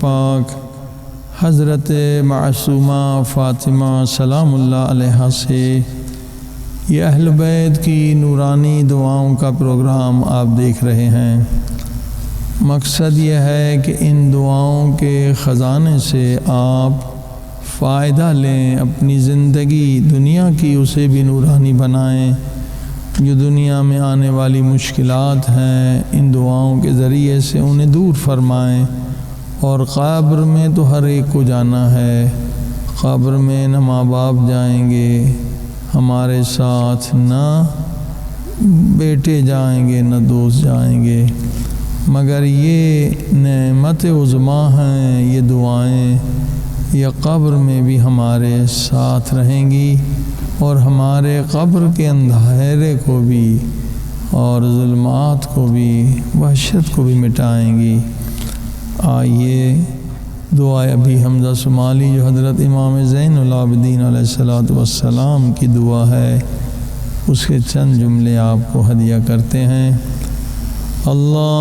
पाक हज़रत मासूमा फ़ातिमा सलामुल्लाह अलैहा से ये अहल बैत की नूरानी दुआओं का प्रोग्राम आप देख रहे हैं। मकसद यह है कि इन दुआओं के ख़जाने से आप फ़ायदा लें, अपनी ज़िंदगी दुनिया की उसे भी नूरानी बनाएं। जो दुनिया में आने वाली मुश्किलात हैं इन दुआओं के ज़रिए से उन्हें दूर फरमाएं। और क़ब्र में तो हर एक को जाना है, क़ब्र में न माँ बाप जाएंगे हमारे साथ, न बेटे जाएंगे न दोस्त जाएंगे, मगर ये नेमत उज़्मा हैं ये दुआएं, ये क़ब्र में भी हमारे साथ रहेंगी और हमारे क़ब्र के अंधेरे को भी और ज़ुल्मात को भी, वहशत को भी मिटाएंगी। आइए दुआ अभी हमज़ा शुमाली जो हज़रत इमाम ज़ैनुल आबिदीन अलैहिस्सलातु वस्सलाम की दुआ है उसके चंद जुमले आपको हदिया करते हैं। अल्लाहुम्मा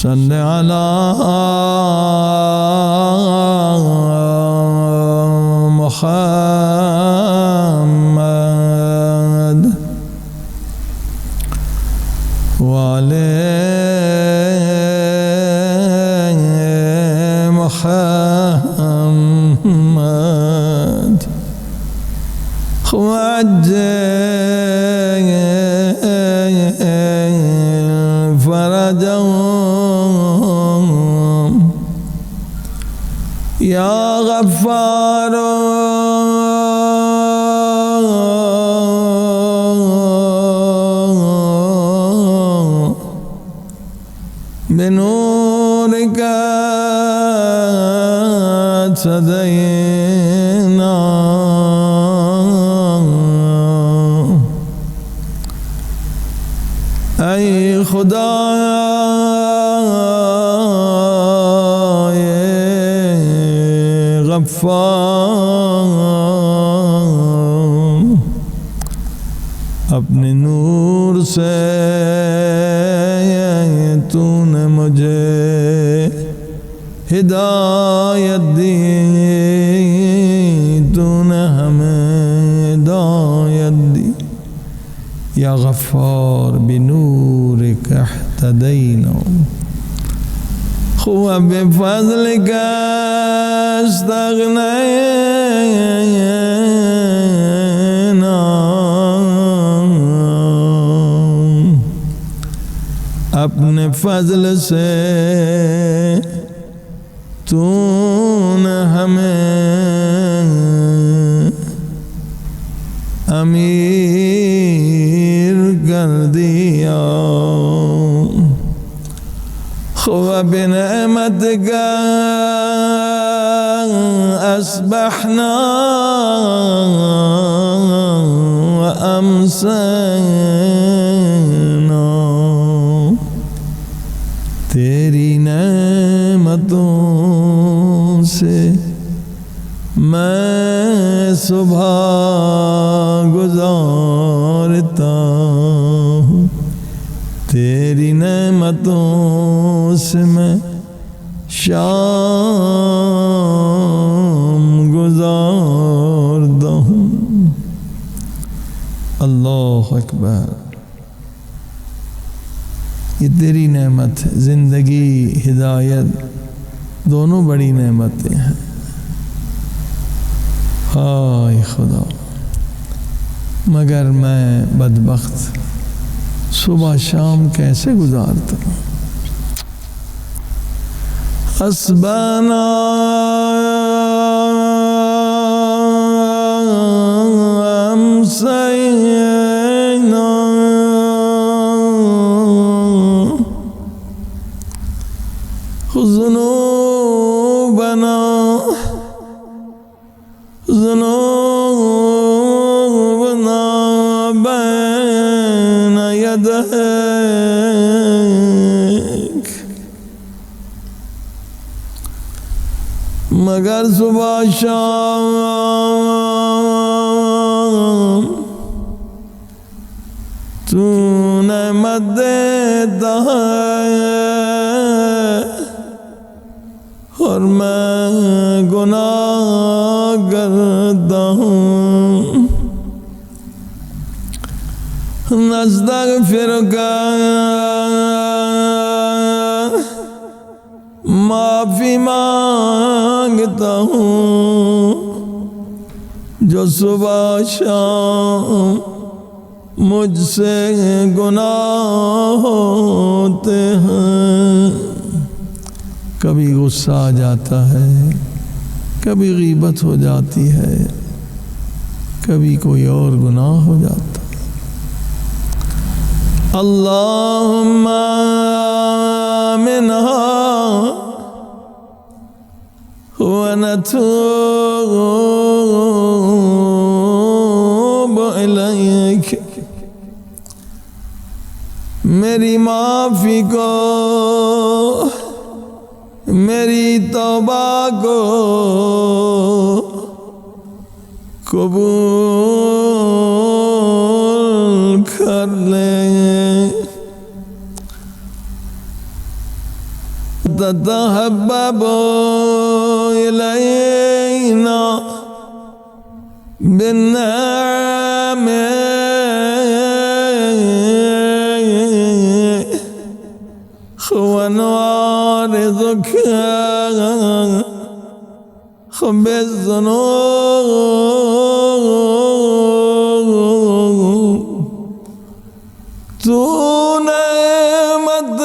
सल्लि अला मुहम्मद वाले मुहम्मद वअज्जिल फरजहुम या गफ्फार बिनूरिका सदैना ऐ खुदा गफ्फार अपने नूर से तूने मुझे हिदायत दी, तूने हमें हिदायत दी। या गफ्फार बिनूरिका इह्तदैना हुवा बिफ़ज़लिका इस्तग़नैना। अपने फ़ज़ल से तूने हमें अमीर कर दिया। खुवा बिनिअमतिका अस्बहना व अमसैना। तेरी नेमतों से मैं सुबह गुजारता हूँ, तेरी नेमतों से मैं शाम गुजारता हूँ। अल्लाह अकबर। ये तेरी नेमत, ज़िंदगी, हिदायत दोनों बड़ी नेमतें हैं। हाय खुदा, मगर मैं बदबख्त सुबह शाम कैसे गुजारता हूँ। हस्बना अमसैना ज़ुनूबना ज़ुनूबना बैन यदैक। मगर सुबह शाम तूने मत देता है और मैं गुनाह करता हूँ। नस्तगफिरुका माफी मांगता हूँ जो सुबह शाम मुझसे गुनाह होते हैं। कभी गुस्सा आ जाता है, कभी गीबत हो जाती है, कभी कोई और गुनाह हो जाता है। अल्लाहुम्मा मिन्हा व नतूबु इलैक। मेरी माफ़ी को, मेरी तौबा को कबूल कर ले। ततहब्बबु इलैना बिन्निअम ونعرضك بالذنوب। तूने मत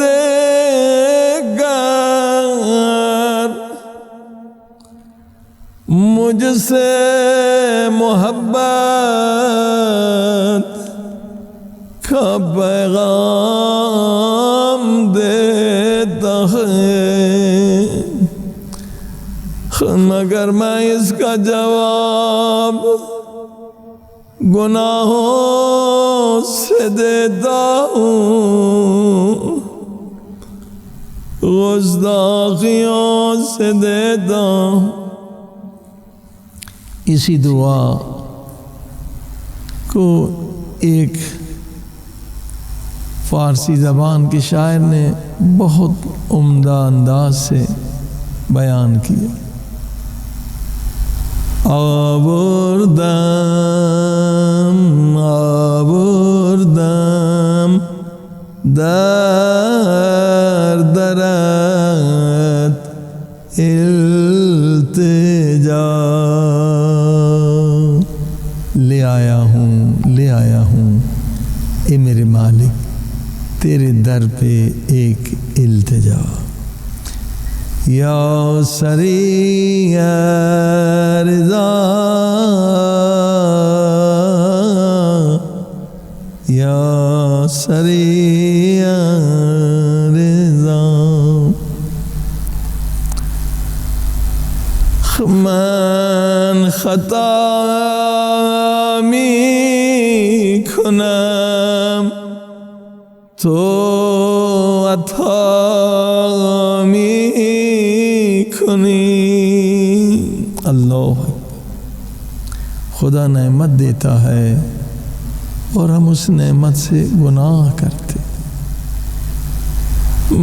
देकर मुझसे मोहब्बत का पैगाम देता है, मगर मैं इसका जवाब गुनाहों से देता हूँ, गुस्ताखियों से देता हूँ। इसी दुआ को एक फ़ारसी ज़बान के शायर ने बहुत उम्दा अंदाज से बयान किया। आबुर्दम आबुर्दम दर दरत इल्तिजा। ले आया हूँ ए मेरे मालिक तेरे दर पे एक इल्तिजा। या सरीया रिज़ा या सरीया रिज़ा। मन खता मी खुनम तो अथामी खुनी। अल्लाह खुदा नेमत देता है और हम उस नेमत से गुनाह करते।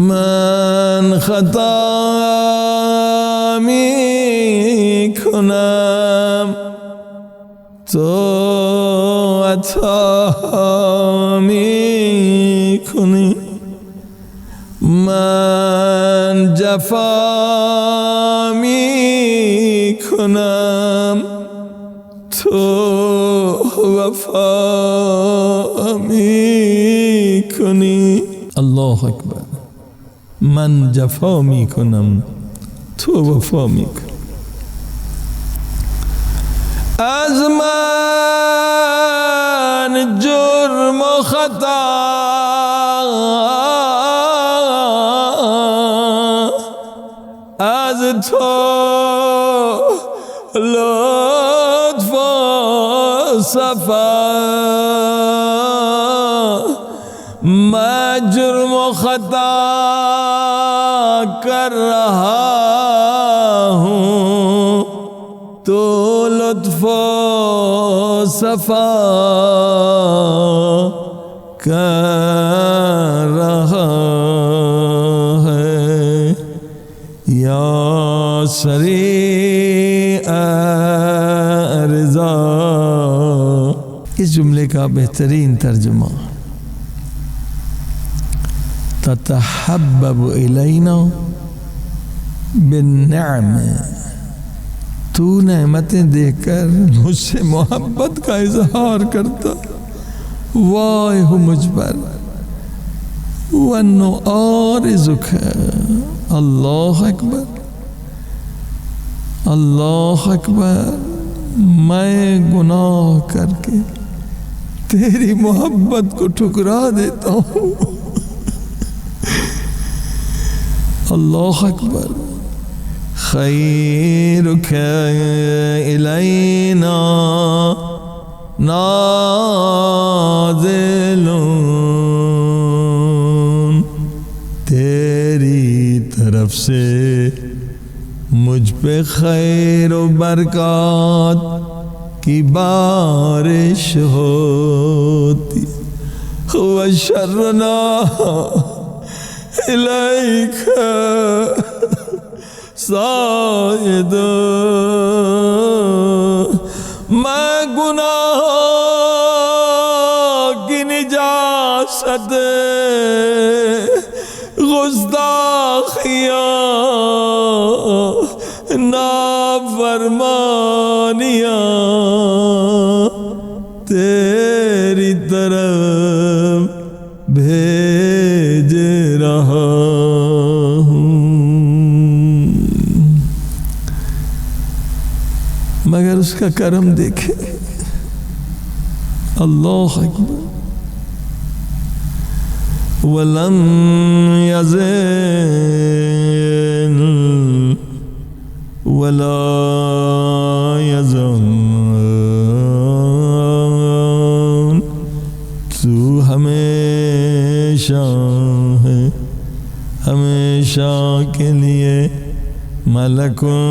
मन खता मी खुनम तो अथामी खुनी। मन जफा मी खुनम तो वफा मी खुनी। अल्लाह अकबर। मन जफा मी खुनम तो वफा मी खुनी। आज़मान जुर्म खता आज तो लुत्फ सफा। मैं जुर्म खता कर रहा हूँ तो लुत्फ़ो सफ़ा कर रहा है या सरी अर्ज़ा। इस जुमले का बेहतरीन तर्जुमा ततहब्बबु इलैना बिन्निअम, तू नेमतें देखकर मुझसे मोहब्बत का इजहार करता, वाह हो मुझ पर, वन्नो और इज़ुक है। अल्लाह अकबर, अल्लाह अकबर, मैं गुनाह करके तेरी मोहब्बत को ठुकरा देता हूँ। अल्लाह अकबर। खैरुक इलैना नाज़िलून, तेरी तरफ से मुझ पे खैर व बरकत की बारिश होती। व शर्रना इलैका साइद, मैं गुनाह की निजासत गुस्ताखियाँ नाफरमानियाँ तेरी तरफ भेज रहा हूँ। मगर उसका करम देखे। अल्लाह अकबर। वलम यज़ल वला यज़ल, तू हमेशा है, हमेशा के लिए मलकुन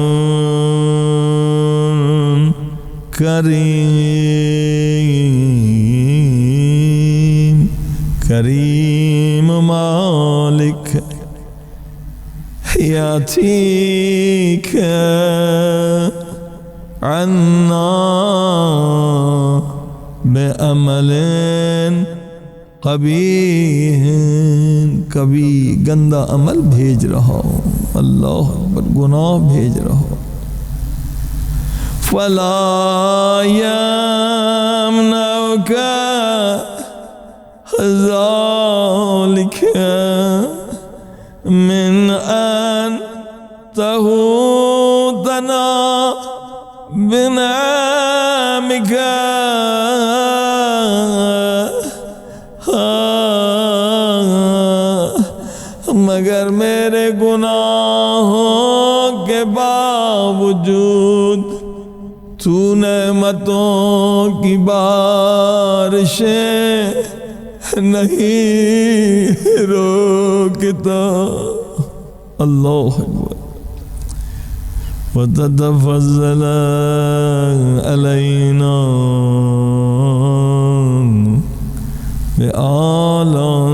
करीम, करीम मालिक यातीक अन्ना बेअमलिन कबीह, कभी गंदा अमल भेज रहा हूँ। अल्लाह अकबर, गुनाह भेज रहा हूँ। फला यमनउका ज़ालिका मिन अन तहूतना बिनामिका, मगर मेरे गुनाहों के बावजूद तू नेमतों की बारिशें नहीं रोकता। अल्लाह अकबर। वततफ़ज़्ज़ल अलैना बिआलाइका,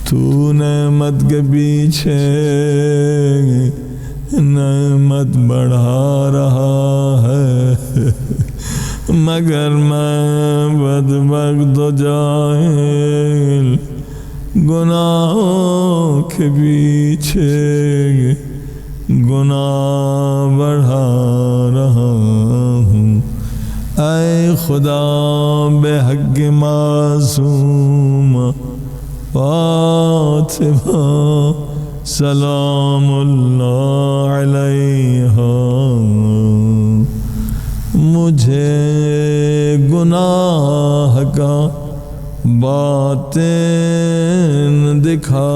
तू नेमत के पीछे नेमत बढ़ा रहा है, मगर मैं बदबख्त जाहिल गुनाहों के पीछे गुनाह बढ़ा रहा हूँ। ऐ खुदा बेहक मासूम फातिमा सलामुल्लाह अलैहा, मुझे गुनाह का बातिन दिखा।